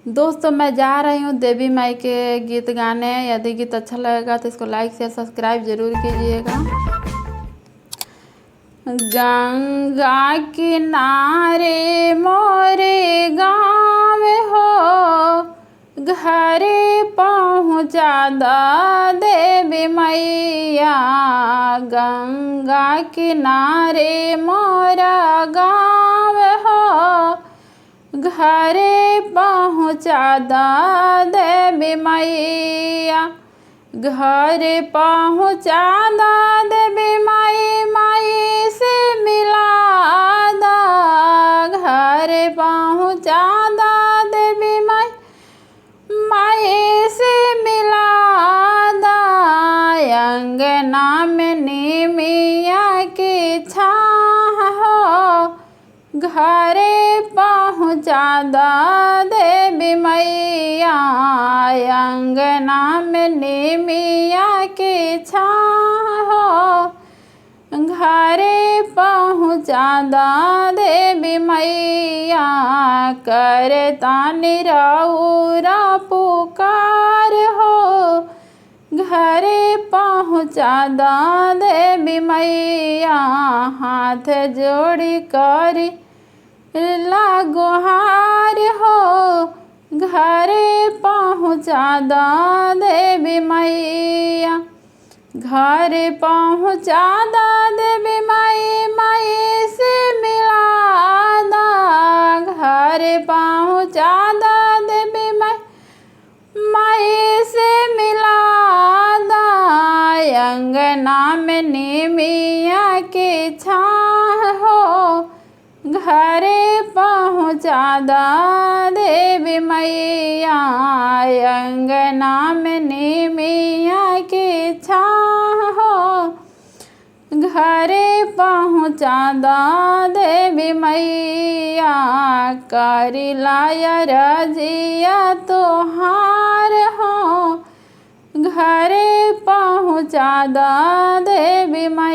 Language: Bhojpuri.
दोस्तों मैं जा रही हूँ देवी माई के गीत गाने। यदि गीत अच्छा लगेगा तो इसको लाइक शेयर सब्सक्राइब जरूर कीजिएगा। गंगा किनारे मोरे गाँव हो, घरे पहुँचा दा देवी मैया। गंगा किनारे मोरा गाँव हो, घरे पहुँचा दा देवी मैया। घरे पहुँचा दा देवी माई, माई से मिला दा। घरे पहुँचा दा देवी माई, माई से मिला दा। अंगना में नीमिया की छाह हो, घरे पहुँचा दा देवी मैया। अंगना में नीमिया की छाह हो, घरे पहुँचा दा देवी मैया। करे तानी रउरा पुकार हो, घरे पहुँचा दा देवी मैया। हाथ जोड़ी करी गुहार हो, घरे पहुँचा दा देवी मैया। घरे पहुँचा दा देवी माई, माई से मिला दा। घरे पहुँचा दा देवी माई, माई से मिला दा। अंगना में नीमिया की छाह हो, घरे पहुँचा दा देवी मैया। अंगना में नीमिया की छाह हो, घरे पहुँचा दा देवी मैया। करी लाया रजिया तोहार हो, घरे पहुँचा दा देवी मैया।